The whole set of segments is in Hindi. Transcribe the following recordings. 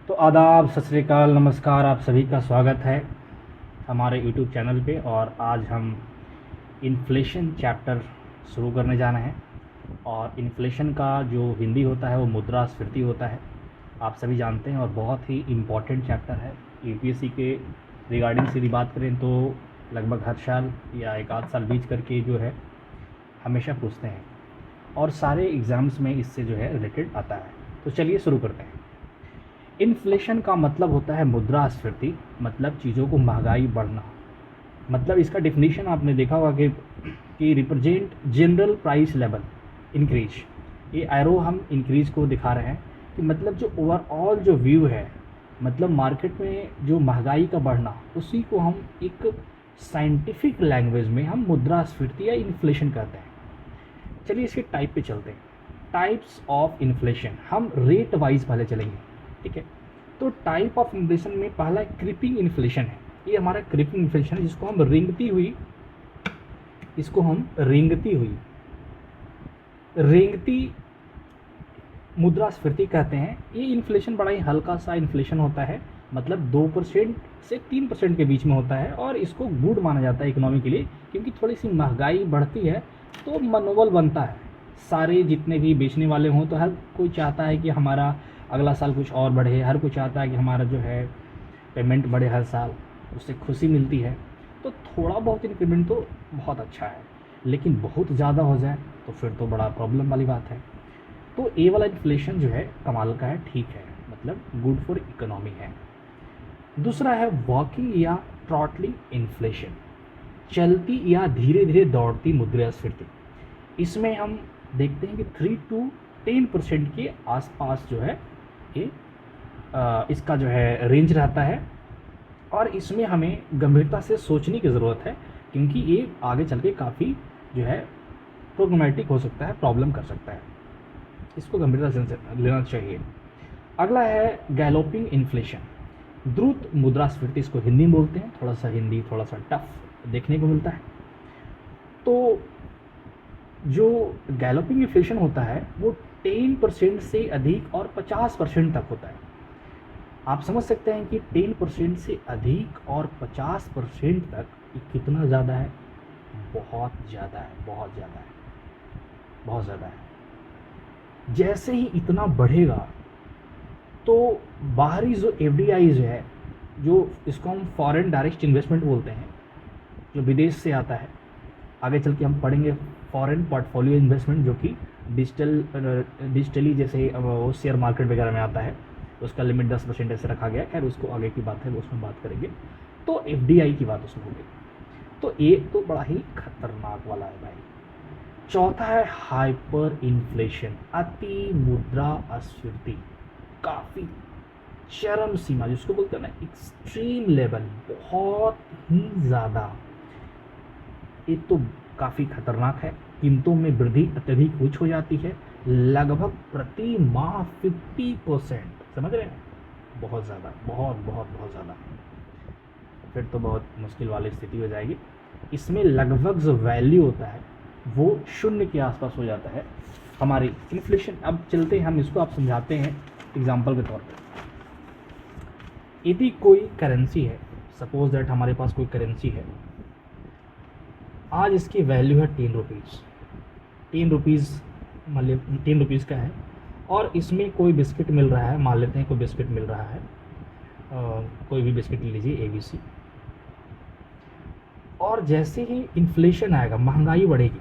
तो आदाब, सत श्री अकाल, नमस्कार, आप सभी का स्वागत है हमारे यूट्यूब चैनल पे। और आज हम इन्फ्लेशन चैप्टर शुरू करने जा रहे हैं। और इन्फ्लेशन का जो हिंदी होता है वो मुद्रास्फीति होता है, आप सभी जानते हैं। और बहुत ही इम्पॉर्टेंट चैप्टर है। यूपीएससी के रिगार्डिंग से यदि बात करें तो लगभग हर साल या एक आध साल बीच करके जो है हमेशा पूछते हैं, और सारे एग्ज़ाम्स में इससे जो है रिलेटेड आता है। तो चलिए शुरू करते हैं। इन्फ्लेशन का मतलब होता है मुद्रास्फीति, मतलब चीज़ों को महंगाई बढ़ना। मतलब इसका डिफिनीशन आपने देखा होगा कि represent general price level increase. ये एरो हम इंक्रीज को दिखा रहे हैं कि मतलब जो ओवरऑल जो व्यू है, मतलब मार्केट में जो महंगाई का बढ़ना, उसी को हम एक साइंटिफिक लैंग्वेज में हम मुद्रास्फीति या इन्फ्लेशन कहते हैं। चलिए इसके टाइप पे चलते हैं। टाइप्स ऑफ इन्फ्लेशन, हम रेट वाइज पहले चलेंगे, ठीक है। तो टाइप ऑफ इन्फ्लेशन में पहला क्रीपिंग इन्फ्लेशन है। ये हमारा क्रीपिंग इन्फ्लेशन है, जिसको हम रेंगती मुद्रास्फीति कहते हैं। ये इन्फ्लेशन बड़ा ही हल्का सा इन्फ्लेशन होता है, मतलब 2% से 3% के बीच में होता है। और इसको गुड माना जाता है इकोनॉमी के लिए, क्योंकि थोड़ी सी महंगाई बढ़ती है तो मनोबल बनता है। सारे जितने भी बेचने वाले हों तो हर कोई चाहता है कि हमारा अगला साल कुछ और बढ़े, हर कोई चाहता है कि हमारा जो है पेमेंट बढ़े हर साल, उससे खुशी मिलती है। तो थोड़ा बहुत इंक्रीमेंट तो बहुत अच्छा है, लेकिन बहुत ज़्यादा हो जाए तो फिर तो बड़ा प्रॉब्लम वाली बात है। तो ए वाला इन्फ्लेशन जो है कमाल का है, ठीक है, मतलब गुड फॉर इकोनॉमी है। दूसरा है वॉकिंग या ट्रॉटलिंग इन्फ्लेशन, चलती या धीरे धीरे दौड़ती मुद्रास्फीति। इसमें हम देखते हैं कि 3 to 10% के आसपास जो है ये इसका जो है रेंज रहता है। और इसमें हमें गंभीरता से सोचने की ज़रूरत है, क्योंकि ये आगे चल के काफ़ी जो है प्रॉब्लमेटिक हो सकता है, प्रॉब्लम कर सकता है। इसको गंभीरता से लेना चाहिए। अगला है गैलोपिंग इन्फ्लेशन, द्रुत मुद्रास्फीति, इसको हिंदी में बोलते हैं। थोड़ा सा हिंदी थोड़ा सा टफ देखने को मिलता है। तो जो गैलोपिंग इन्फ्लेशन होता है वो 10% से अधिक और 50% तक होता है। आप समझ सकते हैं कि 10% से अधिक और 50% तक ये कितना ज़्यादा है। बहुत ज़्यादा है, बहुत ज़्यादा है, बहुत ज़्यादा है। जैसे ही इतना बढ़ेगा तो बाहरी जो एफडीआई है, जो इसको हम फॉरेन डायरेक्ट इन्वेस्टमेंट बोलते हैं, जो विदेश से आता है, आगे चल के हम पढ़ेंगे फॉरेन पोर्टफोलियो इन्वेस्टमेंट, जो कि डिजिटली जैसे वो शेयर मार्केट वगैरह में आता है। उसका लिमिट 10% ऐसे रखा गया। खैर उसको आगे की बात है, वो उसमें बात करेंगे। तो एफडीआई की बात उसमें होगी। तो एक तो बड़ा ही खतरनाक वाला है भाई। चौथा है हाइपर इन्फ्लेशन, अति मुद्रास्फीति, काफ़ी चरम सीमा जिसको बोलते हैं ना, एक्सट्रीम लेवल, बहुत ही ज़्यादा। ये तो काफ़ी खतरनाक है। कीमतों में वृद्धि अत्यधिक उच्च हो जाती है, लगभग प्रति माह 50%। समझ रहे हैं, बहुत ज़्यादा, बहुत बहुत बहुत ज़्यादा। फिर तो बहुत मुश्किल वाली स्थिति हो जाएगी। इसमें लगभग जो वैल्यू होता है वो 0 के आसपास हो जाता है हमारी इन्फ्लेशन। अब चलते हैं हम इसको, आप समझाते हैं एग्जाम्पल के तौर पर। यदि कोई करेंसी है, सपोज दैट हमारे पास कोई करेंसी है, आज इसकी वैल्यू है 10 रुपीज़। 10 रुपीज़ मान ली 10 रुपीज़ का है, और इसमें कोई बिस्किट मिल रहा है, मान लेते हैं कोई बिस्किट मिल रहा है, कोई भी बिस्किट ले लीजिए ABC। और जैसे ही इन्फ्लेशन आएगा, महंगाई बढ़ेगी,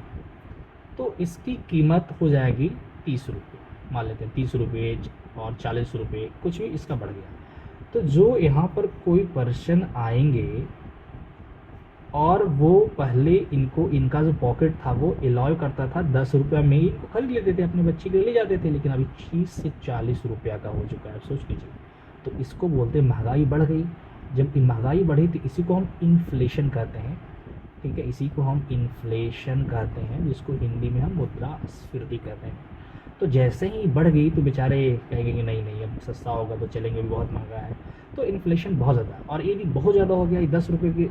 तो इसकी कीमत हो जाएगी 30 रुपये, मान लेते हैं 30 रुपये और 40 रुपये, कुछ भी इसका बढ़ गया। तो जो यहाँ पर कोई पर्सन आएंगे और वो पहले इनका जो पॉकेट था वो अलाउ करता था 10 रुपया में ही खरीद लेते थे, अपने बच्चे के लिए ले जाते थे, लेकिन अभी 30 से 40 रुपया का हो चुका है, सोच लीजिए। तो इसको बोलते हैं महंगाई बढ़ गई। जब महंगाई बढ़ी तो इसी को हम इन्फ्लेशन कहते हैं, ठीक है, इसी को हम इन्फ्लेशन कहते हैं, जिसको हिंदी में हम मुद्रास्फीति कहते हैं। तो जैसे ही बढ़ गई तो बेचारे कहेंगे कि नहीं नहीं अब सस्ता होगा तो चलेंगे, भी बहुत महंगा है। तो इन्फ्लेशन बहुत ज़्यादा है। और यदि बहुत ज़्यादा हो गया, 10 रुपये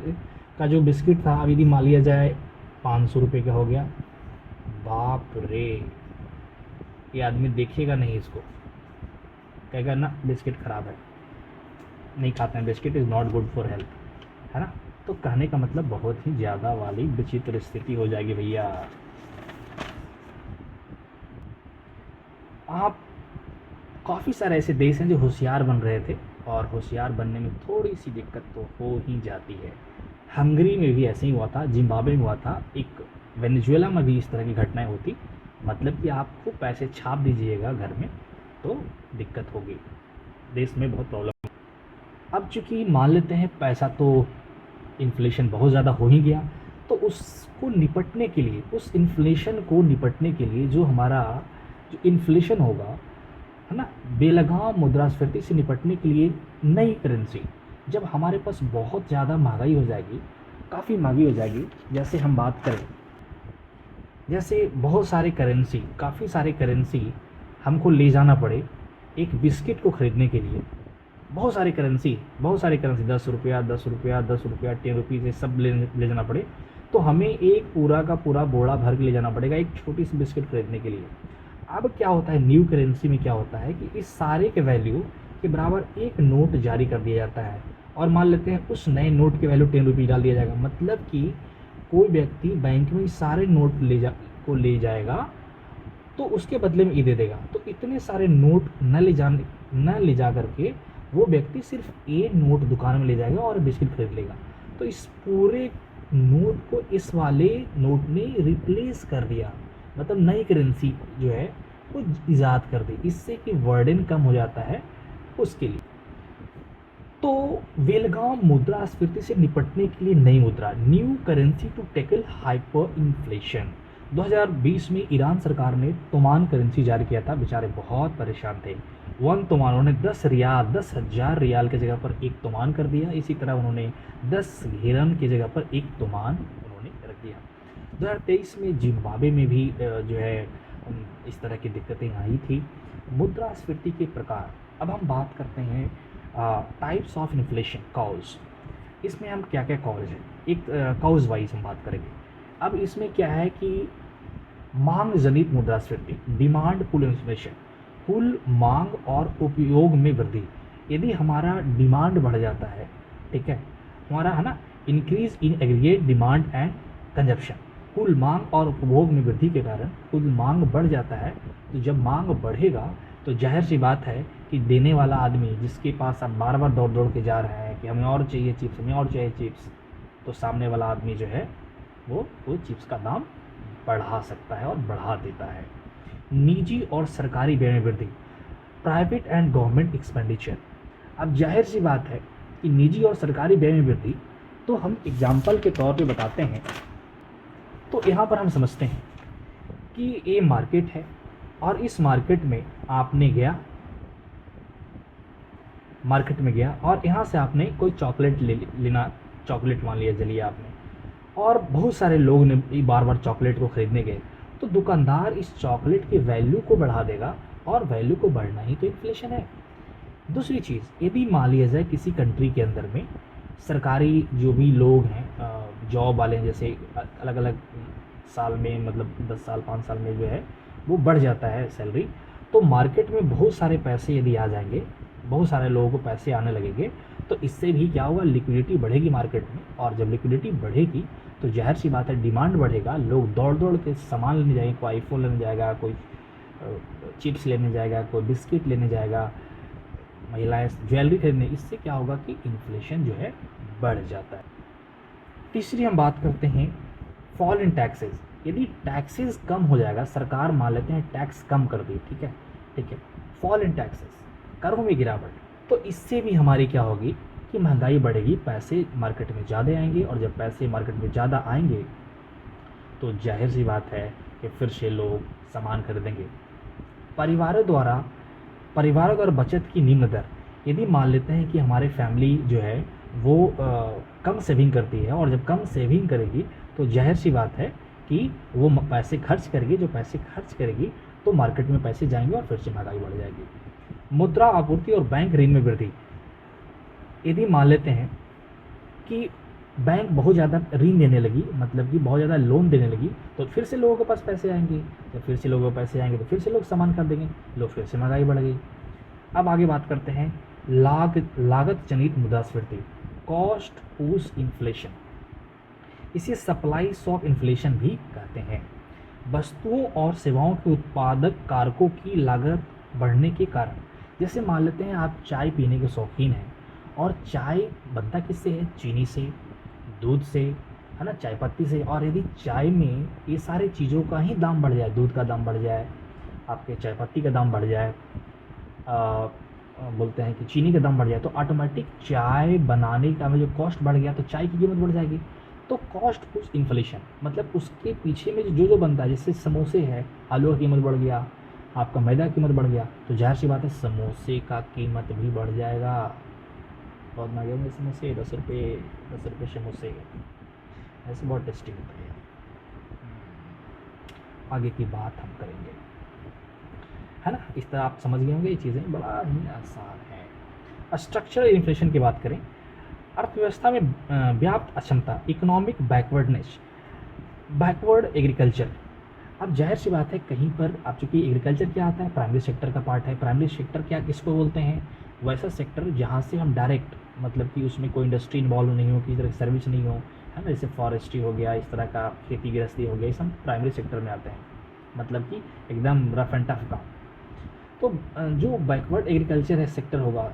का जो बिस्किट था, अब यदि मान लिया जाए 500 रुपये का हो गया, बाप रे, ये आदमी देखेगा नहीं इसको, कहेगा ना बिस्किट ख़राब है, नहीं खाते हैं, biscuit is not good for health, है ना। तो कहने का मतलब बहुत ही ज़्यादा वाली विचित्र स्थिति हो जाएगी भैया। आप काफ़ी सारे ऐसे देश हैं जो होशियार बन रहे थे और होशियार बनने में थोड़ी सी दिक्कत तो हो ही जाती है। हंगरी में भी ऐसे ही हुआ था, जिम्बाब्वे में हुआ था, एक वेनेजुएला में भी इस तरह की घटनाएं होती। मतलब कि आपको पैसे छाप दीजिएगा घर में तो दिक्कत होगी, देश में बहुत प्रॉब्लम। अब चूंकि मान लेते हैं पैसा तो इन्फ्लेशन बहुत ज़्यादा हो ही गया, तो उसको निपटने के लिए, उस इन्फ्लेशन को निपटने के लिए जो हमारा जो इन्फ्लेशन होगा, है ना, बेलगाम मुद्रास्फीति से निपटने के लिए नई करेंसी, जब हमारे पास बहुत ज़्यादा महंगाई हो जाएगी, काफ़ी महंगी हो जाएगी, जैसे हम बात करें, जैसे बहुत सारे करेंसी, काफ़ी सारे करेंसी हमको ले जाना पड़े एक बिस्किट को ख़रीदने के लिए, बहुत सारी करेंसी 10 रुपया 10 रुपया 10 रुपया 10 रुपीज़ ये सब ले जाना पड़े, तो हमें एक पूरा का पूरा बोरा भर के ले जाना पड़ेगा एक छोटी सी बिस्किट खरीदने के लिए। अब क्या होता है, न्यू करेंसी में क्या होता है कि इस सारे के वैल्यू के बराबर एक नोट जारी कर दिया जाता है, और मान लेते हैं उस नए नोट के वैल्यू 10 रुपये डाल दिया जाएगा। मतलब कि कोई व्यक्ति बैंक में सारे नोट ले जाएगा तो उसके बदले में ये दे देगा। तो इतने सारे नोट न ले जा करके वो व्यक्ति सिर्फ एक नोट दुकान में ले जाएगा और बिस्किट खरीद लेगा। तो इस पूरे नोट को इस वाले नोट ने रिप्लेस कर दिया, मतलब नई करेंसी जो है वो ईजाद कर दी, इससे कि वर्डन कम हो जाता है उसके लिए। तो बेलगाम मुद्रास्फीति से निपटने के लिए नई मुद्रा, new currency to tackle hyperinflation. 2020 में ईरान सरकार ने तोमान करेंसी जारी किया था, बेचारे बहुत परेशान थे। 1 तोमान उन्होंने 10,000 रियाल की जगह पर 1 तोमान कर दिया। इसी तरह उन्होंने 10 घेरन की जगह पर 1 तोमान उन्होंने रख दिया। 2023 में जिम्बाब्वे में भी जो है इस तरह की दिक्कतें आई थी। मुद्रास्फीति के प्रकार, अब हम बात करते हैं टाइप्स ऑफ इन्फ्लेशन, कॉज। इसमें हम क्या क्या कॉज है, एक कॉज वाइज हम बात करेंगे। अब इसमें क्या है कि मांग जनित मुद्रास्फीति, डिमांड पुल इन्फ्लेशन, कुल मांग और उपयोग में वृद्धि। यदि हमारा डिमांड बढ़ जाता है, ठीक है, हमारा है ना, increase in aggregate demand and consumption, कुल मांग और उपभोग में वृद्धि के कारण कुल मांग बढ़ जाता है। तो जब मांग बढ़ेगा तो जाहिर सी बात है कि देने वाला आदमी, जिसके पास आप बार बार दौड़ दौड़ के जा रहे हैं कि हमें और चाहिए चिप्स, हमें और चाहिए चिप्स, तो सामने वाला आदमी जो है वो चिप्स का दाम बढ़ा सकता है और बढ़ा देता है। निजी और सरकारी व्यय में वृद्धि, प्राइवेट एंड गवर्नमेंट एक्सपेंडिचर। अब जाहिर सी बात है कि निजी और सरकारी व्यय में वृद्धि, तो हम एग्जाम्पल के तौर पे बताते हैं। तो यहाँ पर हम समझते हैं कि ये मार्केट है और इस मार्केट में आपने मार्केट में गया और यहाँ से आपने कोई चॉकलेट लेना, चॉकलेट मान लिया, चलिए आपने, और बहुत सारे लोग ने बार बार चॉकलेट को ख़रीदने गए, तो दुकानदार इस चॉकलेट के वैल्यू को बढ़ा देगा, और वैल्यू को बढ़ना ही तो इन्फ्लेशन है। दूसरी चीज़, यदि मान लिया जाए किसी कंट्री के अंदर में सरकारी जो भी लोग हैं, जॉब वाले हैं, जैसे अलग अलग साल में, मतलब 10 साल 5 साल में जो है वो बढ़ जाता है सैलरी, तो मार्केट में बहुत सारे पैसे यदि आ जाएंगे, बहुत सारे लोगों को पैसे आने लगेंगे, तो इससे भी क्या होगा, लिक्विडिटी बढ़ेगी मार्केट में, और जब लिक्विडिटी बढ़ेगी तो जाहिर सी बात है डिमांड बढ़ेगा, लोग दौड़ दौड़ के सामान लेने जाएंगे, कोई आईफोन लेने जाएगा, कोई चिप्स लेने जाएगा, कोई बिस्किट लेने जाएगा, महिलाएं ज्वेलरी खरीदने। इससे क्या होगा कि इन्फ्लेशन जो है बढ़ जाता है। तीसरी हम बात करते हैं फॉल इन टैक्सेस। यदि टैक्सेस कम हो जाएगा, सरकार मान लेते हैं टैक्स कम कर दी, ठीक है, फॉल इन टैक्सेस, करों में गिरावट, तो इससे भी हमारी क्या होगी कि महंगाई बढ़ेगी, पैसे मार्केट में ज़्यादा आएंगे, और जब पैसे मार्केट में ज़्यादा आएंगे तो जाहिर सी बात है कि फिर से लोग सामान खरीदेंगे। परिवारों द्वारा बचत की निम्न दर, यदि मान लेते हैं कि हमारे फैमिली जो है वो कम सेविंग करती है, और जब कम सेविंग करेगी तो जाहिर सी बात है कि वो पैसे खर्च करेगी, जो पैसे खर्च करेगी तो मार्केट में पैसे जाएंगे और फिर से महंगाई बढ़ जाएगी। मुद्रा आपूर्ति और बैंक ऋण में वृद्धि, यदि मान लेते हैं कि बैंक बहुत ज़्यादा ऋण देने लगी, मतलब कि बहुत ज़्यादा लोन देने लगी, तो फिर से लोगों के पास पैसे आएंगे, जब फिर से लोगों के पैसे आएंगे तो फिर से लोग सामान खरीदेंगे, लोग फिर से महंगाई बढ़ गई। अब आगे बात करते हैं लागत जनित मुद्रास्फीति, कॉस्ट पुश इन्फ्लेशन, इसे सप्लाई शॉक इन्फ्लेशन भी कहते हैं। वस्तुओं और सेवाओं के उत्पादक कारकों की लागत बढ़ने के कारण, जैसे मान लेते हैं आप चाय पीने के शौकीन हैं और चाय बनता किससे है, चीनी से, दूध से, है ना, चाय पत्ती से। और यदि चाय में ये सारी चीज़ों का ही दाम बढ़ जाए, दूध का दाम बढ़ जाए, आपके चाय पत्ती का दाम बढ़ जाए, बोलते हैं कि चीनी का दाम बढ़ जाए, तो ऑटोमेटिक चाय बनाने का में जो कॉस्ट बढ़ गया तो चाय की कीमत बढ़ जाएगी। तो कॉस्ट पुश इन्फ्लेशन मतलब उसके पीछे में जो जो बनता है, जैसे समोसे है, आलू का कीमत बढ़ गया, आपका मैदा की कीमत बढ़ गया, तो जाहिर सी बात है समोसे का कीमत भी बढ़ जाएगा। बहुत महंगे होंगे समोसे, 10 रुपये समोसे, ऐसे बहुत टेस्टी होते हैं। आगे की बात हम करेंगे, है ना। इस तरह आप समझ गए होंगे, ये चीज़ें बड़ा ही आसान है। स्ट्रक्चरल इन्फ्लेशन की बात करें, अर्थव्यवस्था में व्याप्त अक्षमता, इकोनॉमिक बैकवर्डनेस, बैकवर्ड एग्रीकल्चर। अब जाहिर सी बात है कहीं पर आप, चूँकि एग्रीकल्चर क्या आता है, प्राइमरी सेक्टर का पार्ट है। प्राइमरी सेक्टर क्या किसको बोलते हैं, वैसा सेक्टर जहाँ से हम डायरेक्ट, मतलब कि उसमें कोई इंडस्ट्री इन्वॉल्व नहीं हो, किसी तरह की सर्विस नहीं हो, है ना, जैसे फॉरेस्ट्री हो गया, इस तरह का खेती गृहस्थी हो गया, ये सब प्राइमरी सेक्टर में आते हैं, मतलब कि एकदम रफ एंड टफ काम। तो जो बैकवर्ड एग्रीकल्चर है सेक्टर होगा,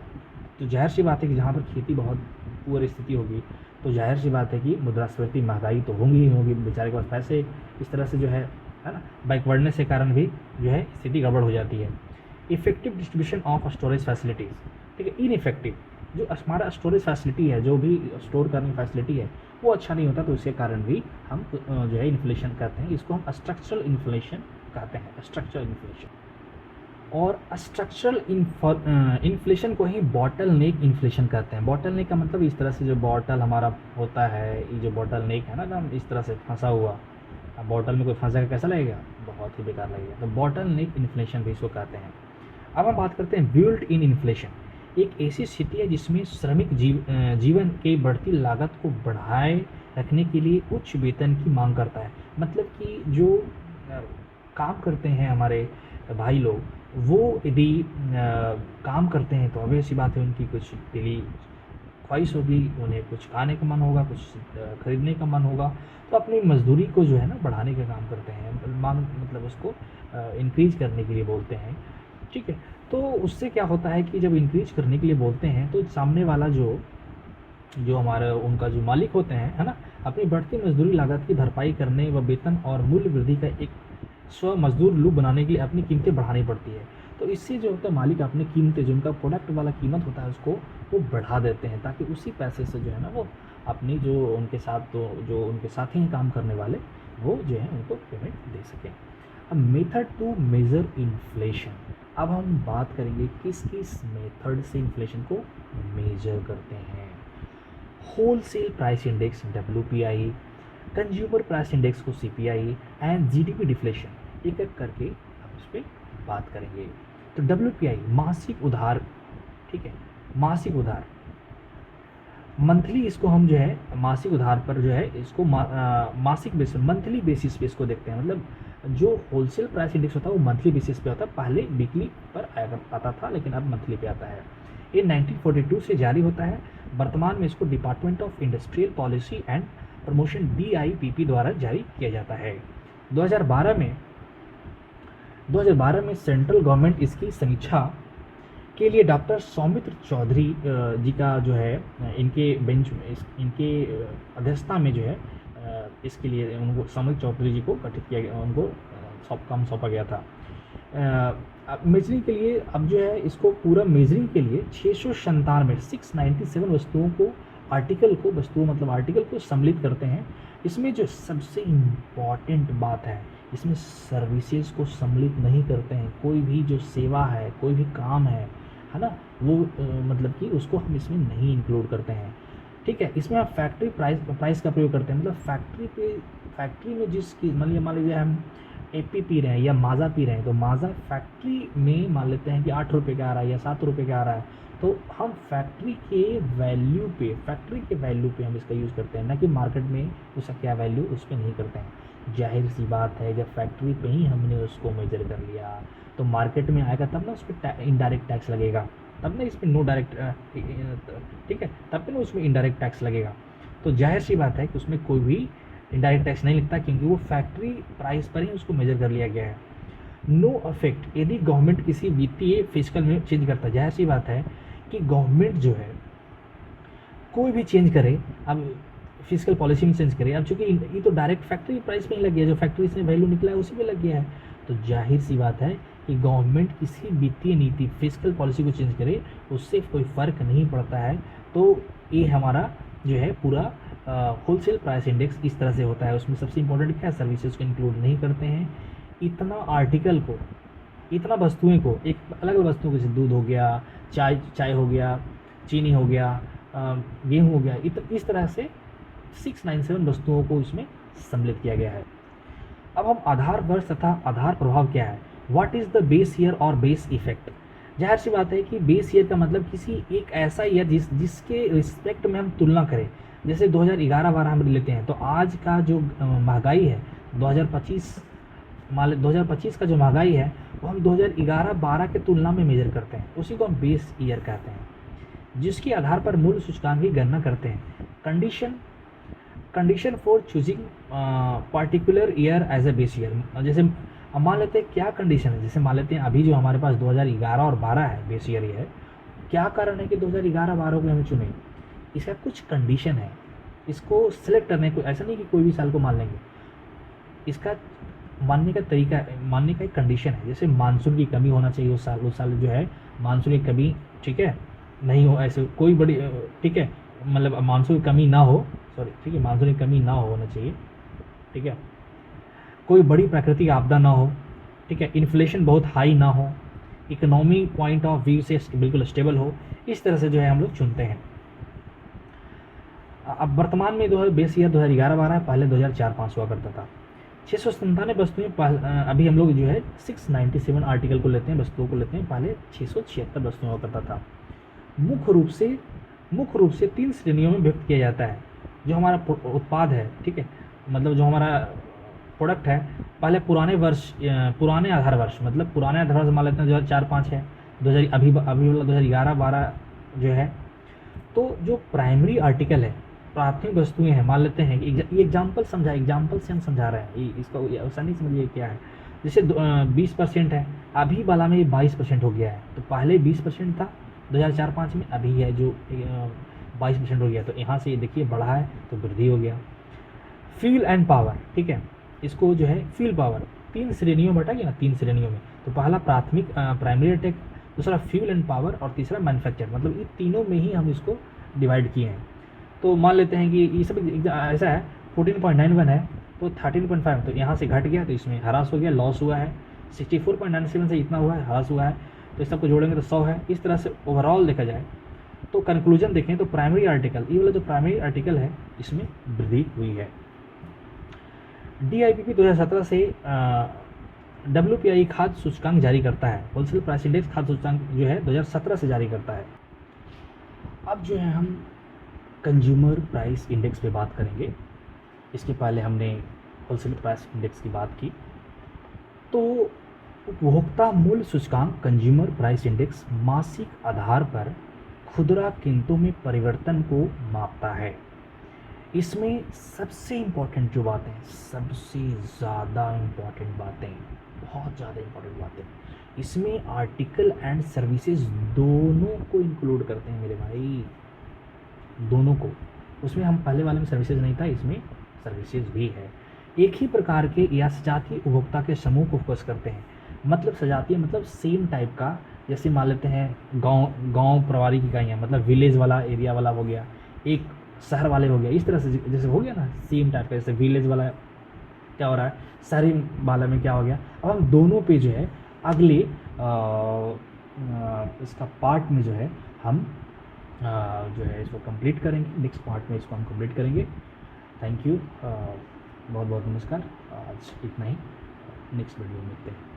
तो जाहिर सी बात है कि जहाँ पर खेती बहुत पुअर स्थिति होगी, तो जाहिर सी बात है कि मुद्रास्फीति, महंगाई तो होंगी ही होगी, बेचारे के पास पैसे, इस तरह से जो है ना, बैकवर्डनेस के कारण भी जो है स्थिति गड़बड़ हो जाती है। Effective distribution of storage facilities, ठीक है, इनइफेक्टिव, जो हमारा स्टोरेज फैसिलिटी है, जो भी स्टोर करने की फैसिलिटी है वो अच्छा नहीं होता, तो इसके कारण भी हम जो है इन्फ्लेशन कहते हैं, इसको हम स्ट्रक्चरल इन्फ्लेशन कहते हैं, स्ट्रक्चरल इन्फ्लेशन। और स्ट्रक्चरल इन्फ्लेशन को ही बॉटल नेक इन्फ्लेशन कहते हैं। बॉटल नेक का मतलब इस तरह से जो बॉटल हमारा होता है, ये जो बॉटल नेक है ना, हम इस तरह से फंसा हुआ, अब बॉटल में कोई फंसा का कैसा लगेगा, बहुत ही बेकार लगेगा, तो बॉटल नेक इन्फ्लेशन भी इसको कहते हैं। अब हम बात करते हैं बिल्ट इन इन्फ्लेशन, एक ऐसी स्थिति है जिसमें श्रमिक जीवन के बढ़ती लागत को बढ़ाए रखने के लिए उच्च वेतन की मांग करता है। मतलब कि जो काम करते हैं हमारे भाई लोग, वो यदि काम करते हैं तो ऑब्वियस सी बात है उनकी कुछ डेली ख्वाहिश होगी, उन्हें कुछ खाने का मन होगा, कुछ खरीदने का मन होगा, तो अपनी मजदूरी को जो है ना बढ़ाने का काम करते हैं, मांग मतलब उसको इंक्रीज करने के लिए बोलते हैं, ठीक है। तो उससे क्या होता है कि जब इंक्रीज करने के लिए बोलते हैं तो सामने वाला जो जो हमारा उनका जो मालिक होते हैं, है ना, अपनी बढ़ती मजदूरी लागत की भरपाई करने व वेतन और मूल्य वृद्धि का एक स्व मजदूर लूप बनाने के लिए अपनी कीमतें बढ़ानी पड़ती है। तो इससे जो होता है मालिक अपनी कीमतें, जो उनका प्रोडक्ट वाला कीमत होता है उसको वो बढ़ा देते हैं, ताकि उसी पैसे से जो है ना वो अपनी जो उनके साथ, तो जो उनके साथी हैं काम करने वाले, वो जो है उनको पेमेंट दे सकें। अब मेथड टू मेज़र इन्फ्लेशन, अब हम बात करेंगे किस किस मेथड से इन्फ्लेशन को मेजर करते हैं। Wholesale price index WPI, consumer price index को CPI एंड GDP डिफ्लेशन, एक एक करके हम इस पर बात करेंगे। तो WPI मासिक उधार, ठीक है, मासिक उधार, मंथली, इसको हम जो है मासिक उधार पर जो है इसको मासिक बेसिस, मंथली बेसिस पे इसको देखते हैं। मतलब जो होलसेल प्राइस इंडेक्स होता है वो मंथली बेसिस पे होता है, पहले वीकली पर आता था लेकिन अब मंथली पे आता है। ये 1942 से जारी होता है। वर्तमान में इसको department of industrial policy and promotion DIPP द्वारा जारी किया जाता है। 2012 में सेंट्रल गवर्नमेंट इसकी समीक्षा के लिए डॉक्टर सौमित्र चौधरी जी का जो है इनके बेंच में, इनके अध्यक्षता में जो है इसके लिए उनको सौमित्र चौधरी जी को गठित किया गया, उनको काम सौंपा गया था। मेजरिंग के लिए अब जो है इसको पूरा मेजरिंग के लिए 697 वस्तुओं को, आर्टिकल को, वस्तुओं मतलब आर्टिकल को सम्मिलित करते हैं। इसमें जो सबसे इम्पॉर्टेंट बात है, इसमें सर्विसेज को सम्मिलित नहीं करते हैं। कोई भी जो सेवा है, कोई भी काम है ना, वो मतलब कि उसको हम इसमें नहीं इंक्लूड करते हैं, ठीक है। इसमें आप फैक्ट्री प्राइस का प्रयोग करते हैं। मतलब फैक्ट्री में जिसकी मान लीजिए हम AP पी रहे हैं या माज़ा पी रहे हैं, तो माज़ा फैक्ट्री में मान लेते हैं कि 8 रुपये का आ रहा है या 7 रुपये का आ रहा है, तो हम फैक्ट्री के वैल्यू पे हम इसका यूज़ करते हैं, ना कि मार्केट में उसका क्या वैल्यू उस पर नहीं करते हैं। जाहिर सी बात है जब फैक्ट्री पे ही हमने उसको मेजर कर लिया तो मार्केट में आएगा तब ना उस पर इनडायरेक्ट टैक्स लगेगा, तब ना इसमें नो डायरेक्ट, ठीक है, तब पे ना उसमें इनडायरेक्ट टैक्स लगेगा। तो जाहिर सी बात है कि उसमें कोई भी इनडायरेक्ट टैक्स नहीं लगता, क्योंकि वो फैक्ट्री प्राइस पर ही उसको मेजर कर लिया गया है। नो अफेक्ट, यदि गवर्नमेंट किसी वित्तीय फिजिकल में चेंज करता है, जाहिर सी बात है कि गवर्नमेंट जो है कोई भी चेंज करे, अब फिजिकल पॉलिसी में चेंज करे, अब चूंकि ये तो डायरेक्ट फैक्ट्री प्राइस में ही लग गया, जो फैक्ट्री से वैल्यू निकला है उसी पे लग गया है। तो जाहिर सी बात है कि गवर्नमेंट किसी वित्तीय नीति फिजिकल पॉलिसी को चेंज करे, उससे कोई फ़र्क नहीं पड़ता है। तो ये हमारा जो है पूरा होलसेल प्राइस इंडेक्स इस तरह से होता है। उसमें सबसे इंपॉर्टेंट क्या है, सर्विसेज को इंक्लूड नहीं करते हैं। इतना आर्टिकल को, इतना वस्तुएं को, एक अलग अलग वस्तुओं को, जैसे दूध हो गया, चाय हो गया, चीनी हो गया, गेहूँ हो गया, इस तरह से 697 वस्तुओं को इसमें सम्मिलित किया गया है। अब हम आधार वर्ष तथा आधार प्रभाव क्या है, what is the base year और बेस इफेक्ट। जाहिर सी बात है कि बेस ईयर का मतलब किसी एक ऐसा ईयर जिसके रिस्पेक्ट में हम तुलना करें। जैसे 2011-12 हम लेते हैं, तो आज का जो महंगाई है 2025, मान लें 2025 का जो महंगाई है वो हम 2011-12 के तुलना में मेजर करते हैं, उसी को हम बेस ईयर कहते हैं, जिसके आधार पर मूल्य सूचकांक की गणना करते हैं। Condition for choosing particular year as a base year, जैसे अब मान लेते हैं क्या कंडीशन है, जैसे मान लेते हैं अभी जो हमारे पास 2011 और 12 है बेस ईयर, ये है क्या कारण है कि 2011-12 को हमें चुने, इसका कुछ कंडीशन है। इसको सिलेक्ट करने को, ऐसा नहीं कि कोई भी साल को मान लेंगे, इसका मानने का तरीका, मानने का एक कंडीशन है। जैसे मानसून की कमी होना चाहिए उस साल जो है मानसून की कमी, ठीक है, नहीं हो, ऐसे कोई बड़ी, ठीक है, मतलब मानसून की कमी ना हो, सॉरी, ठीक है, मानसून की कमी ना होना चाहिए, ठीक है, कोई बड़ी प्राकृतिक आपदा ना हो, ठीक है, इन्फ्लेशन बहुत हाई ना हो, इकोनॉमी पॉइंट ऑफ व्यू से बिल्कुल स्टेबल हो, इस तरह से जो है हम लोग चुनते हैं। अब वर्तमान में जो है बेस ईयर 2011-12, पहले 2004-5 हुआ करता था। 697 वस्तुएं, अभी हम लोग जो है 697 आर्टिकल को लेते हैं, वस्तुओं को लेते हैं, पहले 676 वस्तुएं हुआ करता था। मुख्य रूप से 3 श्रेणियों में व्यक्त किया जाता है जो हमारा उत्पाद है, ठीक है, मतलब जो हमारा प्रोडक्ट है। पहले पुराने आधार वर्ष, मतलब पुराने आधार वर्ष मान लेते हैं 2004-5 है, 2000 अभी वाला 2011-12 जो है। तो जो प्राइमरी आर्टिकल है, प्राथमिक वस्तुएं हैं, मान लेते हैं कि ये एग्जाम्पल से हम समझा रहे हैं, इसको ऐसा नहीं समझिए क्या है। जैसे 20% है, अभी वाला में ये 22% हो गया है, तो पहले 20% था 2004-5 में, अभी है जो 22% हो गया, तो यहाँ से ये देखिए बढ़ा है तो वृद्धि हो गया। फ्यूल एंड पावर, ठीक है, इसको जो है फ्यूल पावर 3 श्रेणियों में बटा गया ना, 3 श्रेणियों में। तो पहला प्राथमिक प्राइमरी अटैक, दूसरा फ्यूल एंड पावर, और तीसरा मैन्युफैक्चर, मतलब ये तीनों में ही हम इसको डिवाइड किए हैं। तो मान लेते हैं कि ये सब ऐसा है, 14.91 है तो 13.5, तो यहाँ से घट गया तो इसमें ह्रास हो गया, लॉस हुआ है। 64.97 से इतना हुआ है, ह्रास हुआ है, तो इस सबको जोड़ेंगे तो 100 है। इस तरह से ओवरऑल देखा जाए तो कंक्लूजन देखें तो प्राइमरी आर्टिकल, ये वाला जो प्राइमरी आर्टिकल है इसमें वृद्धि हुई है। DIPP 2017 से WPI खाद्य सूचकांक जारी करता है, होलसेल प्राइस इंडेक्स खाद्य सूचकांक जो है 2017 से जारी करता है। अब जो है हम कंज्यूमर प्राइस इंडेक्स पे बात करेंगे। इसके पहले हमने होलसेल प्राइस इंडेक्स की बात की। तो उपभोक्ता मूल्य सूचकांक कंज्यूमर प्राइस इंडेक्स मासिक आधार पर खुदरा कीमतों में परिवर्तन को मापता है। इसमें सबसे इम्पोर्टेंट जो बातें, सबसे ज़्यादा इम्पोर्टेंट बातें, बहुत ज़्यादा इम्पोर्टेंट बातें, इसमें आर्टिकल एंड सर्विसेज दोनों को इंक्लूड करते हैं मेरे भाई, दोनों को। उसमें हम पहले वाले में सर्विसेज नहीं था, इसमें सर्विसेज भी है। एक ही प्रकार के या सजातीय उपभोक्ता के समूह को फोकस करते हैं, मतलब सजातीय मतलब सेम टाइप का, जैसे मान लेते हैं गांव पारिवारिक इकाइयाँ, मतलब विलेज वाला एरिया वाला हो गया, एक शहर वाले हो गया, इस तरह से जैसे हो गया ना सेम टाइप का। जैसे विलेज वाला क्या हो रहा है, शहरी वाला में क्या हो गया। अब हम दोनों पे जो है अगले इसका पार्ट में जो है हम जो है इसको कंप्लीट करेंगे, नेक्स्ट पार्ट में इसको हम कंप्लीट करेंगे। थैंक यू, बहुत बहुत नमस्कार, आज इतना ही, नेक्स्ट वीडियो में मिलते हैं।